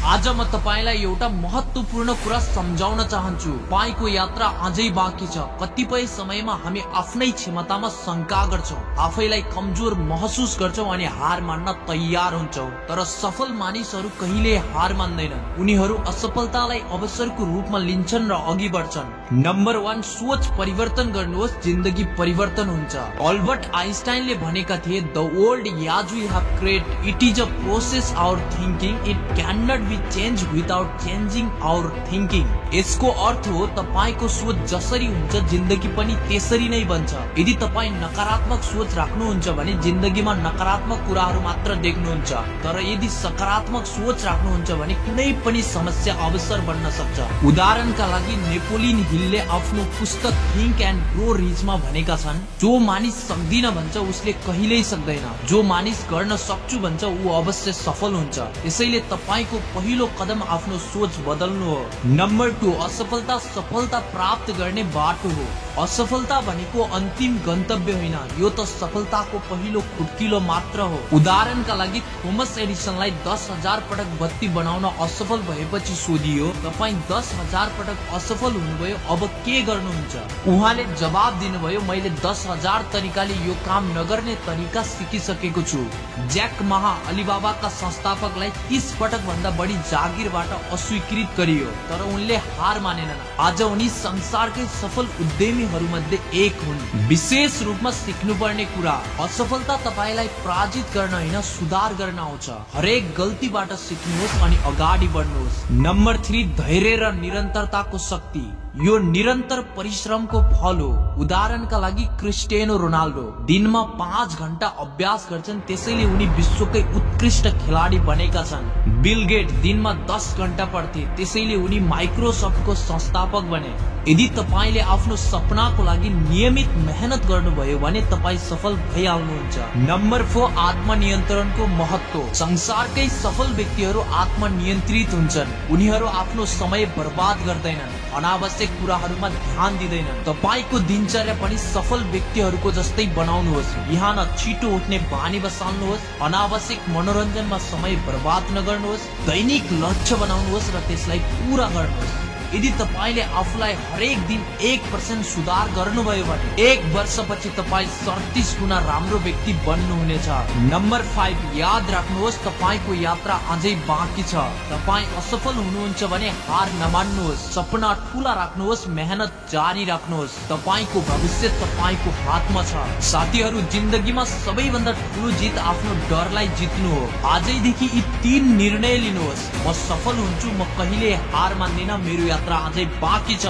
आज म तपाईलाई एउटा महत्त्वपूर्ण कुरा सम्झाउन चाहन्छु। तपाईको यात्रा अझै बाँकी छ। कतिपय समयमा हामी आफ्नै क्षमतामा शंका गर्छौं, आफैलाई कमजोर महसुस गर्छौं अनि हार मान्न तयार हुन्छौं। तर सफल मानिसहरू कहिले हार मान्दैनन्। उनीहरू असफलतालाई अवसरको रूपमा लिन्छन् र अघि बढ्छन्। नम्बर 1, सोच परिवर्तन गर्नुहोस्, जिन्दगी परिवर्तन हुन्छ। अल्बर्ट आइन्स्टाइनले भनेका थिए, the world as we have created it is a process our thinking, it can not be change without changing our thinking. यसको अर्थ हो तपाईको सोच जसरी हुन्छ जिन्दगी पनि त्यसरी नै बन्छ। यदि तपाई नकारात्मक सोच राख्नुहुन्छ भने जिन्दगीमा नकारात्मक कुराहरू मात्र देख्नुहुन्छ, तर यदि सकारात्मक सोच राख्नुहुन्छ भने कुनै पनि समस्या अवसर बन्न सक्छ। उदाहरणका लागि नेपोलियन हिलले आफ्नो पुस्तक थिंक एन्ड ग्रो रिचमा भनेका छन्, जो मानिस सक्दिन भन्छ उसले कहिल्यै सक्दैन, जो मानिस गर्न सक्छु भन्छ ऊ अवश्य सफल हुन्छ। त्यसैले तपाईको पहिलो कदम आफ्नो सोच बदल्नु हो। नम्बर 2, असफलता सफलता प्राप्त गर्ने बाटो हो। असफलता भनेको अन्तिम गन्तव्य होइन, यो त सफलताको पहिलो खुट्किलो मात्र हो। उदाहरणका लागि थोमस एडिसनलाई 10,000 पटक बत्ती बनाउन असफल भएपछि सोधियो, तपाई 10,000 पटक असफल हुनुभयो, अब के गर्नुहुन्छ? उहाँले जवाब दिनुभयो, मैले 10,000 तरिकाले यो काम नगर्ने तरिका सिकिसकेको छु। ज्याक मा अलिबाबाका संस्थापकलाई 30 पटक भन्दा बढी जागिरबाट अस्वीकृत गरियो, तर उनले हार मानेनन्। आज उनी संसारकै सफल उद्यमीहरूमध्ये एक हुन्। विशेष रूपमा सिक्नुपर्ने कुरा, असफलता तपाईलाई पराजित गर्न होइन सुधार गर्न आउँछ। हरेक गल्तीबाट सिक्नुहोस् अनि अगाडि बढ्नुहोस्। नम्बर 3, धैर्य र निरन्तरताको शक्ति। यो निरन्तर परिश्रमको फल हो। उदाहरणका लागि क्रिस्टियानो रोनाल्डो दिनमा 5 घण्टा अभ्यास गर्छन्, त्यसैले उनी विश्वकै उत्कृष्ट खेलाडी बनेका छन्। बिल गेट दिनमा 10 घण्टा पढ्थे, त्यसैले उनी माइक्रोसफ्टको संस्थापक बने। यदि तपाईले आफ्नो सपनाको लागि नियमित मेहनत गर्नुभयो भने तपाई सफल भइहाल्नुहुन्छ। नम्बर 4, आत्मनियन्त्रणको महत्व। संसारकै सफल व्यक्तिहरू आत्मनियन्त्रित हुन्छन्। उनीहरू आफ्नो समय बर्बाद गर्दैनन्, अनावश्यक कुराहरूमा ध्यान दिँदैनन्। तपाईको दिनचर्या पनि सफल व्यक्तिहरूको जस्तै बनाउनुहोस्। बिहान छिटो उठ्ने बानी बसाल्नुहोस्, अनावश्यक मनोरञ्जनमा समय बर्बाद नगर्नुहोस्, दैनिक लक्ष्य बनाउनुहोस् र त्यसलाई पूरा गर्नुहोस्। यदि तपाईले आफूलाई हरेक दिन 1% सुधार गर्नुभयो भने 1 वर्षपछि तपाई 37 गुना राम्रो व्यक्ति बन्नुहुनेछ। नम्बर 5, याद राख्नुहोस् तपाईको यात्रा अझै बाँकी छ। तपाई असफल हुनुहुन्छ भने हार नमान्नुहोस्, सपना ठूला राख्नुहोस्, मेहनत जारी राख्नुहोस्। तपाईको भविष्य तपाईको हातमा छ। साथीहरू, जिन्दगीमा सबैभन्दा ठूलो जित आफ्नो डरलाई जित्नु हो। आजैदेखि यी 3 निर्णय लिनुहोस्, म सफल हुन्छु, म कहिले हार मान्दिन, मेरो यात्रा अझै बाँकी छ।